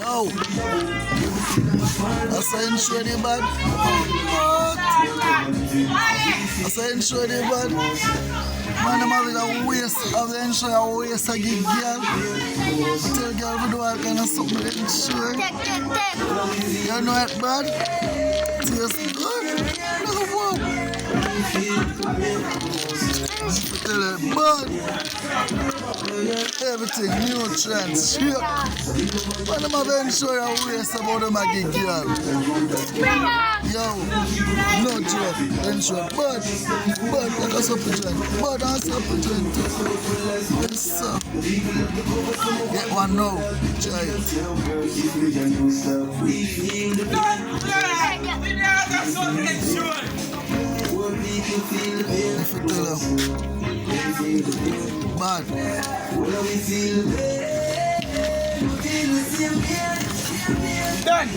Yo, I say ensure the bad. What? I say ensure the bad. Man, I'm having a waste of the ensure a waste of gig girl. I tell girl we do all kind of something with the ensure. You know it bad? Tastes good. Look at I tell her, bad. Everything, nutrients, shit. Man, I'm having ensure a waste about the Maggie girl. Yo, no joke, ensure. Bad, like a supplement. Bad and supplement. Yes, sir. Get one now. Try it. If you tell her, bad. Done.